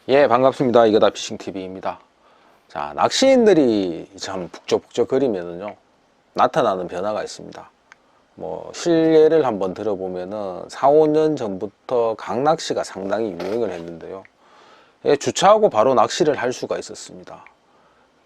예, 반갑습니다. 이거다 피싱TV입니다. 자, 낚시인들이 참 북적북적 거리면은요, 나타나는 변화가 있습니다. 실례를 한번 들어보면은 4, 5년 전부터 강낚시가 상당히 유행을 했는데요. 예, 주차하고 바로 낚시를 할 수가 있었습니다.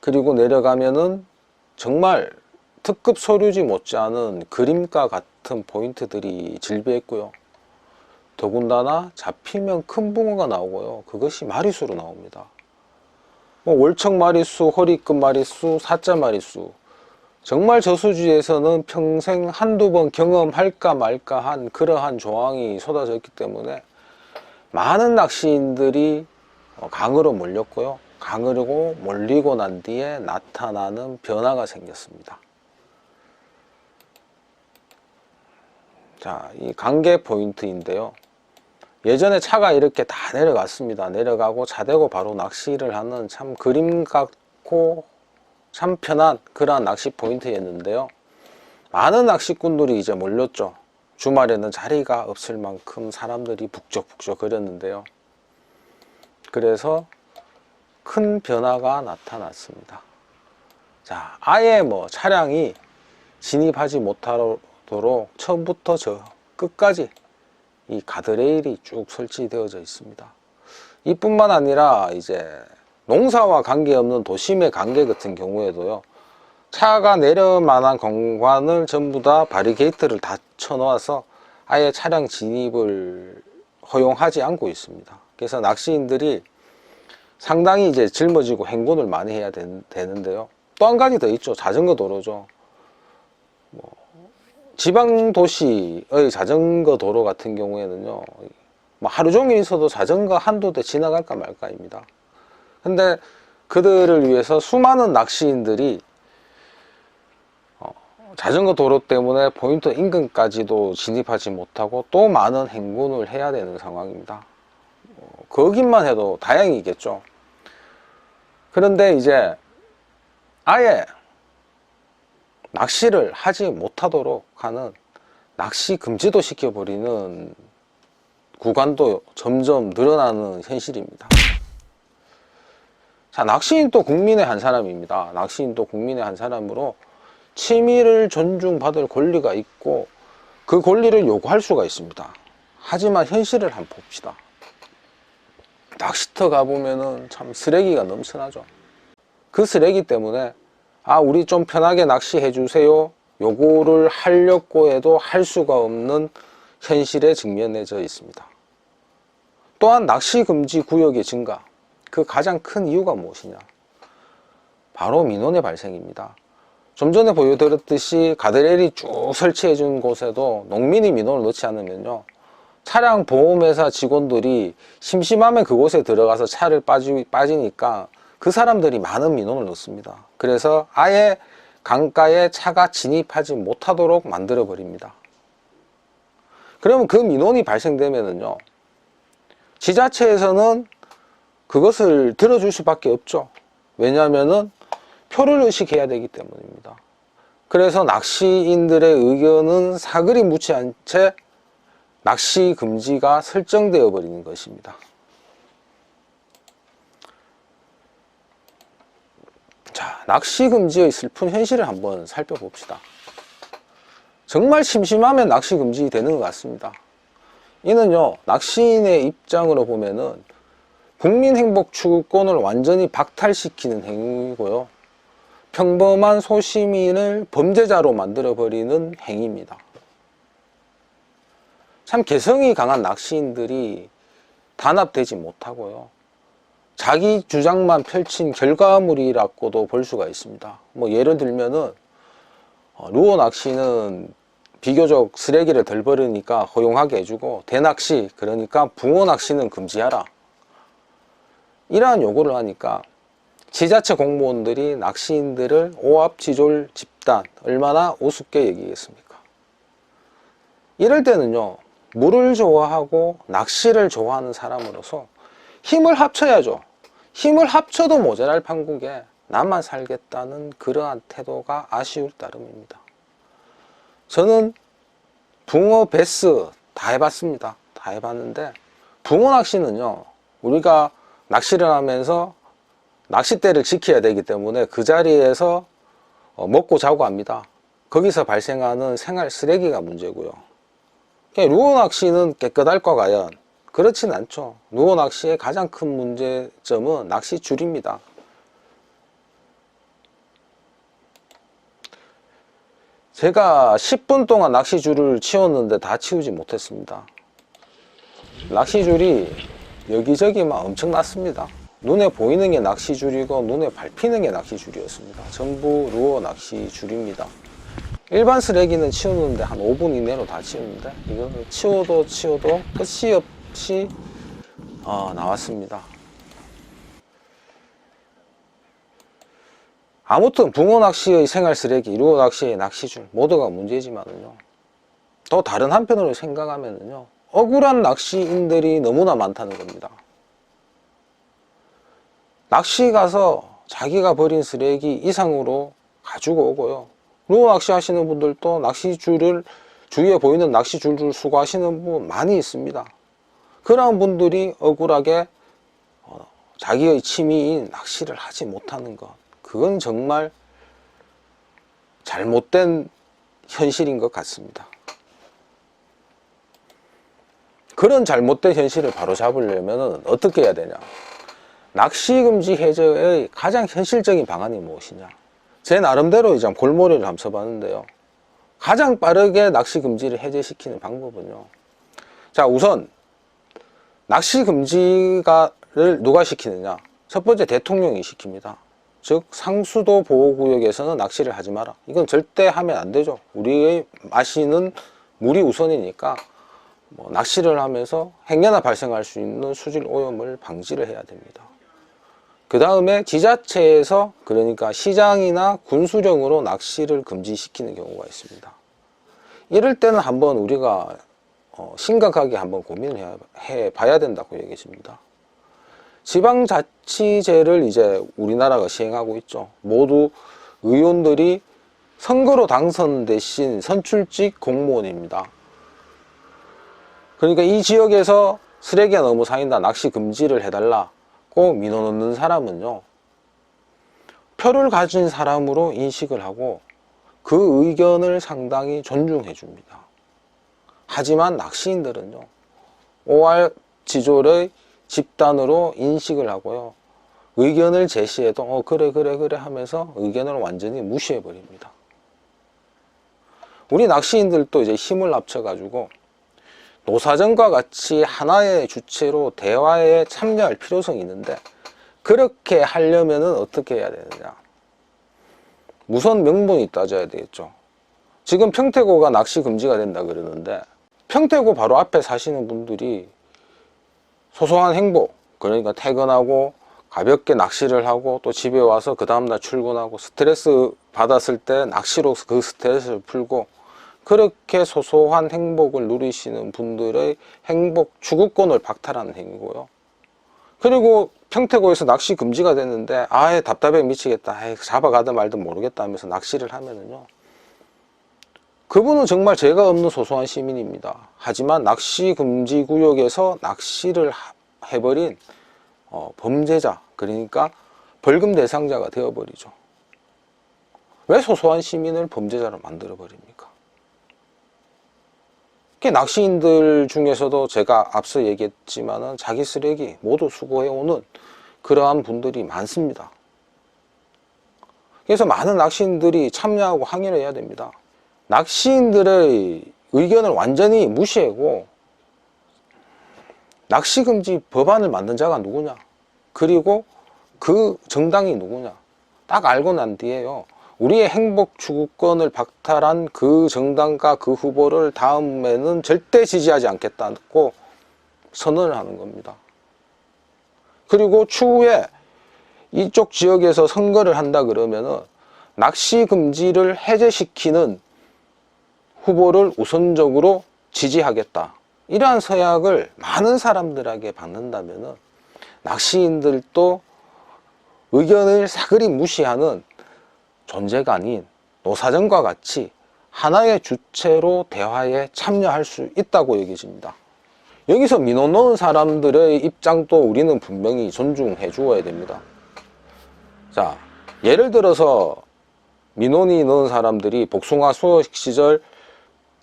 그리고 내려가면은 정말 특급 소류지 못지않은 그림과 같은 포인트들이 질비했고요. 더군다나 잡히면 큰 붕어가 나오고요. 그것이 마리수로 나옵니다. 월척 마리수, 허리끝 마리수, 사자 마리수. 정말 저수지에서는 평생 한두 번 경험할까 말까 한 그러한 조항이 쏟아졌기 때문에 많은 낚시인들이 강으로 몰렸고요. 강으로 몰리고 난 뒤에 나타나는 변화가 생겼습니다. 자, 이 관계 포인트인데요. 예전에 차가 이렇게 다 내려갔습니다. 내려가고 차 대고 바로 낚시를 하는 참 그림 같고 참 편한 그러한 낚시 포인트였는데요. 많은 낚시꾼들이 이제 몰렸죠. 주말에는 자리가 없을 만큼 사람들이 북적북적 거렸는데요. 그래서 큰 변화가 나타났습니다. 자, 아예 차량이 진입하지 못하도록 처음부터 저 끝까지 이 가드레일이 쭉 설치되어져 있습니다. 이뿐만 아니라 이제 농사와 관계없는 도심의 관계 같은 경우에도요, 차가 내릴 만한 공간을 전부 다 바리게이트를 다 쳐놓아서 아예 차량 진입을 허용하지 않고 있습니다. 그래서 낚시인들이 상당히 이제 짊어지고 행군을 많이 해야 되는데요. 또 한 가지 더 있죠. 자전거 도로죠. 지방 도시의 자전거 도로 같은 경우에는요, 하루 종일 있어도 자전거 한두 대 지나갈까 말까입니다. 근데 그들을 위해서 수많은 낚시인들이 자전거 도로 때문에 포인트 인근까지도 진입하지 못하고 또 많은 행군을 해야 되는 상황입니다. 거기만 해도 다행이겠죠. 그런데 이제 아예 낚시를 하지 못하도록 하는, 낚시 금지도 시켜버리는 구간도 점점 늘어나는 현실입니다. 자, 낚시인도 국민의 한 사람입니다. 낚시인도 국민의 한 사람으로 취미를 존중받을 권리가 있고 그 권리를 요구할 수가 있습니다. 하지만 현실을 한번 봅시다. 낚시터 가보면은 참 쓰레기가 넘쳐나죠. 그 쓰레기 때문에 우리 좀 편하게 낚시해 주세요, 요거를 하려고 해도 할 수가 없는 현실에 직면해져 있습니다. 또한 낚시 금지 구역의 증가, 그 가장 큰 이유가 무엇이냐? 바로 민원의 발생입니다. 좀 전에 보여드렸듯이 가드레일이 쭉 설치해 준 곳에도 농민이 민원을 넣지 않으면요, 차량 보험회사 직원들이 심심하면 그곳에 들어가서 차를 빠지니까 그 사람들이 많은 민원을 넣습니다. 그래서 아예 강가에 차가 진입하지 못하도록 만들어 버립니다. 그러면 그 민원이 발생되면은요, 지자체에서는 그것을 들어줄 수밖에 없죠. 왜냐하면은 표를 의식해야 되기 때문입니다. 그래서 낚시인들의 의견은 사그리 묻지 않은 채 낚시 금지가 설정되어 버리는 것입니다. 자, 낚시 금지의 슬픈 현실을 한번 살펴봅시다. 정말 심심하면 낚시 금지 되는 것 같습니다. 이는요, 낚시인의 입장으로 보면은 국민 행복 추구권을 완전히 박탈시키는 행위고요, 평범한 소시민을 범죄자로 만들어버리는 행위입니다. 참 개성이 강한 낚시인들이 단합되지 못하고요, 자기 주장만 펼친 결과물이라고도 볼 수가 있습니다. 예를 들면은 루어 낚시는 비교적 쓰레기를 덜 버리니까 허용하게 해주고, 대낚시, 그러니까 붕어 낚시는 금지하라, 이러한 요구를 하니까 지자체 공무원들이 낚시인들을 오합지졸 집단, 얼마나 우습게 얘기겠습니까? 이럴 때는요, 물을 좋아하고 낚시를 좋아하는 사람으로서 힘을 합쳐야죠. 힘을 합쳐도 모자랄 판국에 나만 살겠다는 그러한 태도가 아쉬울 따름입니다. 저는 붕어, 베스 다 해봤습니다. 다 해봤는데 붕어 낚시는요, 우리가 낚시를 하면서 낚싯대를 지켜야 되기 때문에 그 자리에서 먹고 자고 합니다. 거기서 발생하는 생활 쓰레기가 문제고요. 루어 낚시는 깨끗할까 과연? 그렇진 않죠. 루어 낚시의 가장 큰 문제점은 낚시줄입니다. 제가 10분 동안 낚시줄을 치웠는데 다 치우지 못했습니다. 낚시줄이 여기저기만 엄청났습니다. 눈에 보이는 게 낚시줄이고 눈에 밟히는 게 낚시줄이었습니다. 전부 루어 낚시줄입니다. 일반 쓰레기는 치우는데 한 5분 이내로 다 치우는데 이거는 치워도 끝이 없이 나왔습니다. 아무튼 붕어 낚시의 생활 쓰레기, 루어 낚시의 낚시줄 모두가 문제지만은요, 또 다른 한편으로 생각하면은요, 억울한 낚시인들이 너무나 많다는 겁니다. 낚시 가서 자기가 버린 쓰레기 이상으로 가지고 오고요, 루어 낚시 하시는 분들도 낚시줄을, 주위에 보이는 낚시줄을 수거하시는 분 많이 있습니다. 그런 분들이 억울하게 자기의 취미인 낚시를 하지 못하는 것, 그건 정말 잘못된 현실인 것 같습니다. 그런 잘못된 현실을 바로잡으려면 어떻게 해야 되냐? 낚시금지 해제의 가장 현실적인 방안이 무엇이냐? 제 나름대로 이제 골머리를 한번 써봤는데요, 가장 빠르게 낚시금지를 해제시키는 방법은요, 자, 우선 낚시금지를 누가 시키느냐? 첫 번째, 대통령이 시킵니다. 즉 상수도 보호구역에서는 낚시를 하지 마라. 이건 절대 하면 안 되죠. 우리의 마시는 물이 우선이니까 낚시를 하면서 행여나 발생할 수 있는 수질 오염을 방지를 해야 됩니다. 그 다음에 지자체에서, 그러니까 시장이나 군수령으로 낚시를 금지시키는 경우가 있습니다. 이럴 때는 한번 우리가 심각하게 한번 고민을 해 봐야 된다고 얘기했습니다. 지방자치제를 이제 우리나라가 시행하고 있죠. 모두 의원들이 선거로 당선되신 선출직 공무원입니다. 그러니까 이 지역에서 쓰레기가 너무 쌓인다, 낚시 금지를 해달라고 민원 넣는 사람은요, 표를 가진 사람으로 인식을 하고 그 의견을 상당히 존중해 줍니다. 하지만 낚시인들은요, 오알지졸의 집단으로 인식을 하고요, 의견을 제시해도 그래 하면서 의견을 완전히 무시해 버립니다. 우리 낚시인들도 이제 힘을 합쳐 가지고 노사정과 같이 하나의 주체로 대화에 참여할 필요성이 있는데, 그렇게 하려면 어떻게 해야 되느냐? 우선 명분이 따져야 되겠죠. 지금 평택고가 낚시 금지가 된다 그러는데, 평택고 바로 앞에 사시는 분들이 소소한 행복, 그러니까 퇴근하고 가볍게 낚시를 하고 또 집에 와서 그 다음날 출근하고 스트레스 받았을 때 낚시로 그 스트레스를 풀고, 그렇게 소소한 행복을 누리시는 분들의 행복 추구권을 박탈하는 행위고요. 그리고 평택고에서 낚시 금지가 됐는데 아예 답답해 미치겠다, 잡아가든 말든 모르겠다 하면서 낚시를 하면은요, 그분은 정말 죄가 없는 소소한 시민입니다. 하지만 낚시 금지 구역에서 낚시를 해버린 범죄자, 그러니까 벌금 대상자가 되어버리죠. 왜 소소한 시민을 범죄자로 만들어 버립니까? 낚시인들 중에서도 제가 앞서 얘기했지만은 자기 쓰레기 모두 수거해오는 그러한 분들이 많습니다. 그래서 많은 낚시인들이 참여하고 항의를 해야 됩니다. 낚시인들의 의견을 완전히 무시하고 낚시금지 법안을 만든 자가 누구냐, 그리고 그 정당이 누구냐 딱 알고 난 뒤에요, 우리의 행복 추구권을 박탈한 그 정당과 그 후보를 다음에는 절대 지지하지 않겠다고 선언을 하는 겁니다. 그리고 추후에 이쪽 지역에서 선거를 한다 그러면은 낚시 금지를 해제시키는 후보를 우선적으로 지지하겠다, 이러한 서약을 많은 사람들에게 받는다면은 낚시인들도 의견을 사그리 무시하는 존재가 아닌 노사정과 같이 하나의 주체로 대화에 참여할 수 있다고 여겨집니다. 여기서 민원 넣은 사람들의 입장도 우리는 분명히 존중해 주어야 됩니다. 자, 예를 들어서 민원이 넣은 사람들이 복숭아 수확 시절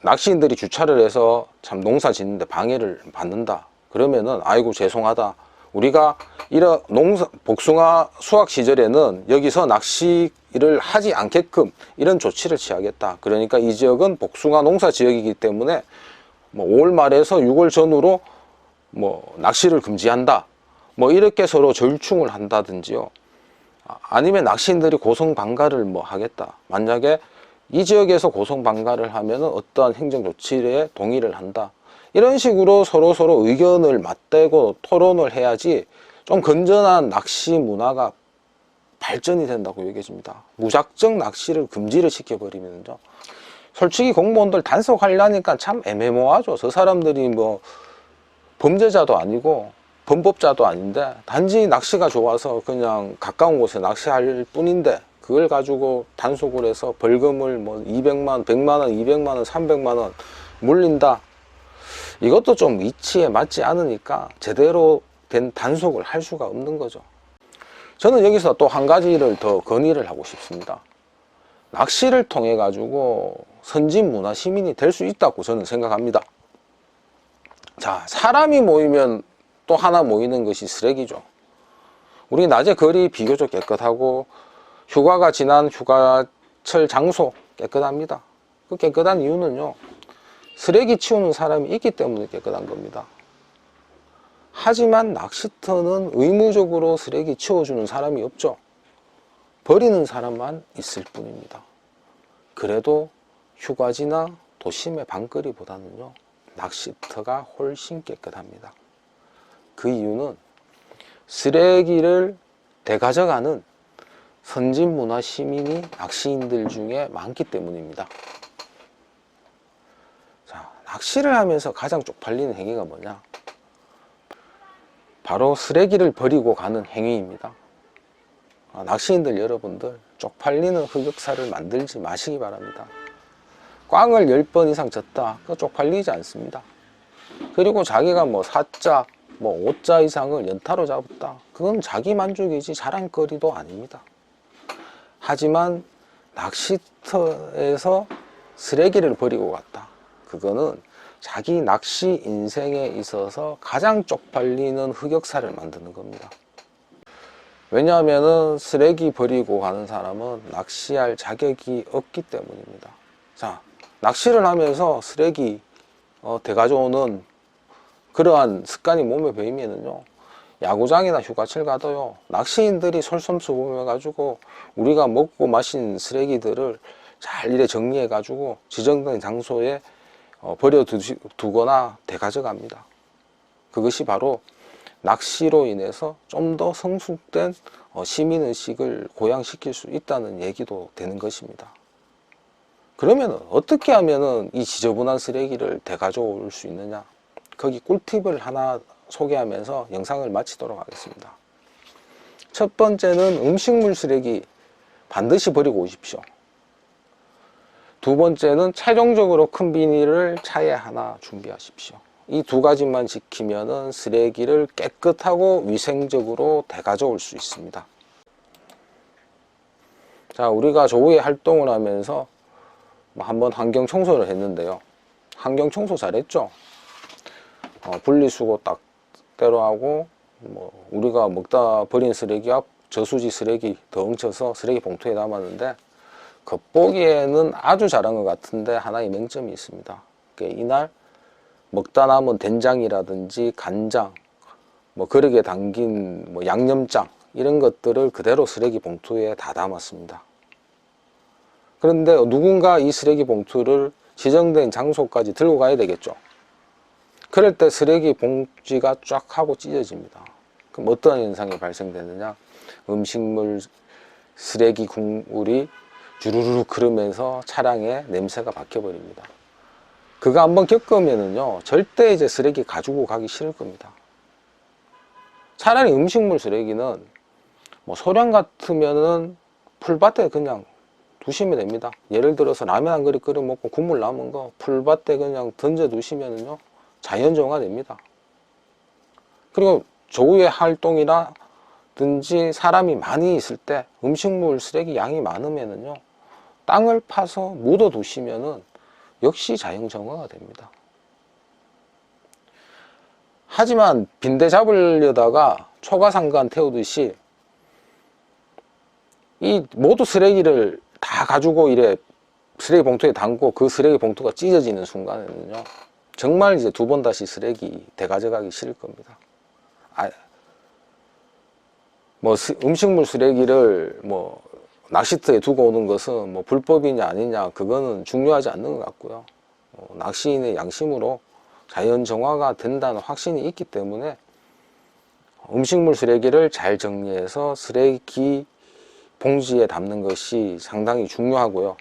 낚시인들이 주차를 해서 참 농사 짓는데 방해를 받는다. 그러면은 아이고 죄송하다. 우리가 이런 복숭아 수확 시절에는 여기서 낚시를 하지 않게끔 이런 조치를 취하겠다. 그러니까 이 지역은 복숭아 농사 지역이기 때문에 뭐 5월 말에서 6월 전후로 뭐 낚시를 금지한다. 뭐 이렇게 서로 절충을 한다든지요. 아니면 낚시인들이 고성방가를 뭐 하겠다. 만약에 이 지역에서 고성방가를 하면은 어떠한 행정조치에 동의를 한다. 이런 식으로 서로 의견을 맞대고 토론을 해야지 좀 건전한 낚시 문화가 발전이 된다고 얘기해줍니다. 무작정 낚시를 금지를 시켜버리면요. 솔직히 공무원들 단속하려니까 참 애매모호하죠. 저 사람들이 뭐 범죄자도 아니고 범법자도 아닌데 단지 낚시가 좋아서 그냥 가까운 곳에 낚시할 뿐인데 그걸 가지고 단속을 해서 벌금을 뭐 200만, 100만 원, 200만 원, 300만 원 물린다. 이것도 좀 이치에 맞지 않으니까 제대로 된 단속을 할 수가 없는 거죠. 저는 여기서 또 한 가지를 더 건의를 하고 싶습니다. 낚시를 통해 가지고 선진 문화 시민이 될 수 있다고 저는 생각합니다. 자, 사람이 모이면 또 하나 모이는 것이 쓰레기죠. 우리 낮에 거리 비교적 깨끗하고 휴가가 지난 휴가철 장소 깨끗합니다. 그 깨끗한 이유는요, 쓰레기 치우는 사람이 있기 때문에 깨끗한 겁니다. 하지만 낚시터는 의무적으로 쓰레기 치워주는 사람이 없죠. 버리는 사람만 있을 뿐입니다. 그래도 휴가지나 도심의 방거리보다는요, 낚시터가 훨씬 깨끗합니다. 그 이유는 쓰레기를 대가져가는 선진문화 시민이 낚시인들 중에 많기 때문입니다. 자, 낚시를 하면서 가장 쪽팔리는 행위가 뭐냐? 바로 쓰레기를 버리고 가는 행위입니다. 낚시인들 여러분들, 쪽팔리는 흑역사를 만들지 마시기 바랍니다. 꽝을 10번 이상 쳤다. 그거 쪽팔리지 않습니다. 그리고 자기가 뭐 4자, 뭐 5자 이상을 연타로 잡았다. 그건 자기 만족이지 자랑거리도 아닙니다. 하지만 낚시터에서 쓰레기를 버리고 갔다. 그거는 자기 낚시 인생에 있어서 가장 쪽팔리는 흑역사를 만드는 겁니다. 왜냐하면 쓰레기 버리고 가는 사람은 낚시할 자격이 없기 때문입니다. 자, 낚시를 하면서 쓰레기 대가져오는 그러한 습관이 몸에 배이면은요, 야구장이나 휴가철 가도요, 낚시인들이 솔선수범해 가지고 우리가 먹고 마신 쓰레기들을 잘 이래 정리해 가지고 지정된 장소에 버려 두거나 되가져갑니다. 그것이 바로 낚시로 인해서 좀 더 성숙된 시민의식을 고양시킬 수 있다는 얘기도 되는 것입니다. 그러면 어떻게 하면 이 지저분한 쓰레기를 되가져올 수 있느냐? 거기 꿀팁을 하나 소개하면서 영상을 마치도록 하겠습니다. 첫 번째는 음식물 쓰레기 반드시 버리고 오십시오. 두 번째는 최종적으로 큰 비닐을 차에 하나 준비하십시오. 이 두 가지만 지키면은 쓰레기를 깨끗하고 위생적으로 되가져올 수 있습니다. 자, 우리가 조후에 활동을 하면서 한번 환경 청소를 했는데요. 환경 청소 잘했죠? 분리수거 딱 때로 하고, 뭐 우리가 먹다 버린 쓰레기와 저수지 쓰레기 더 엉쳐서 쓰레기 봉투에 담았는데, 겉보기에는 아주 잘한 것 같은데 하나의 맹점이 있습니다. 이날 먹다 남은 된장이라든지 간장, 뭐 그릇에 담긴 뭐 양념장 이런 것들을 그대로 쓰레기 봉투에 다 담았습니다. 그런데 누군가 이 쓰레기 봉투를 지정된 장소까지 들고 가야 되겠죠. 그럴 때 쓰레기 봉지가 쫙 하고 찢어집니다. 그럼 어떤 현상이 발생되느냐? 음식물 쓰레기 국물이 주르르 흐르면서 차량에 냄새가 박혀버립니다. 그거 한번 겪으면은요, 절대 이제 쓰레기 가지고 가기 싫을 겁니다. 차라리 음식물 쓰레기는 뭐 소량 같으면은 풀밭에 그냥 두시면 됩니다. 예를 들어서 라면 한 그릇 끓여 먹고 국물 남은 거 풀밭에 그냥 던져 두시면은요, 자연정화 됩니다. 그리고 조후의 활동이라든지 사람이 많이 있을 때 음식물 쓰레기 양이 많으면은요, 땅을 파서 묻어 두시면은 역시 자연정화가 됩니다. 하지만 빈대 잡으려다가 초가상간 태우듯이 이 모두 쓰레기를 다 가지고 이래 쓰레기 봉투에 담고 그 쓰레기 봉투가 찢어지는 순간에는요, 정말 이제 두 번 다시 쓰레기 되가져가기 싫을 겁니다. 음식물 쓰레기를 낚시터에 두고 오는 것은 불법이냐 아니냐, 그거는 중요하지 않는 것 같고요. 낚시인의 양심으로 자연 정화가 된다는 확신이 있기 때문에 음식물 쓰레기를 잘 정리해서 쓰레기 봉지에 담는 것이 상당히 중요하고요.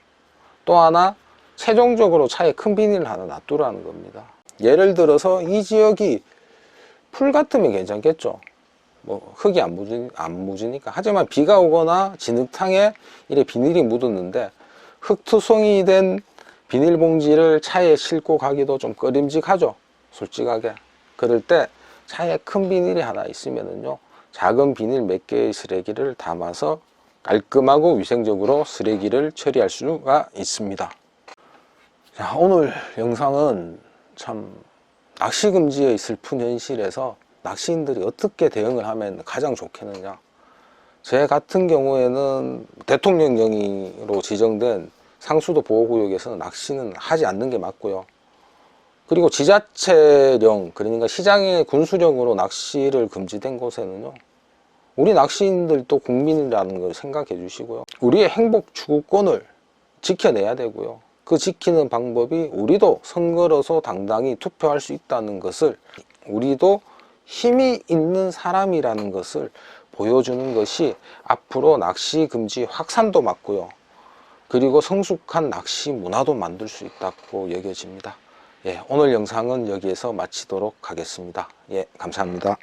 또 하나, 최종적으로 차에 큰 비닐을 하나 놔두라는 겁니다. 예를 들어서 이 지역이 풀 같으면 괜찮겠죠. 흙이 안 묻으니까. 하지만 비가 오거나 진흙탕에 이래 비닐이 묻었는데 흙투성이 된 비닐봉지를 차에 싣고 가기도 좀 꺼림직하죠, 솔직하게. 그럴 때 차에 큰 비닐이 하나 있으면은요, 작은 비닐 몇 개의 쓰레기를 담아서 깔끔하고 위생적으로 쓰레기를 처리할 수가 있습니다. 자, 오늘 영상은 참 낚시금지의 슬픈 현실에서 낚시인들이 어떻게 대응을 하면 가장 좋겠느냐, 제 같은 경우에는 대통령령으로 지정된 상수도 보호구역에서는 낚시는 하지 않는 게 맞고요. 그리고 지자체령, 그러니까 시장의 군수령으로 낚시를 금지된 곳에는요, 우리 낚시인들도 국민이라는 걸 생각해 주시고요, 우리의 행복 추구권을 지켜내야 되고요, 그 지키는 방법이 우리도 선거로서 당당히 투표할 수 있다는 것을, 우리도 힘이 있는 사람이라는 것을 보여주는 것이 앞으로 낚시 금지 확산도 막고요, 그리고 성숙한 낚시 문화도 만들 수 있다고 여겨집니다. 예, 오늘 영상은 여기에서 마치도록 하겠습니다. 예, 감사합니다.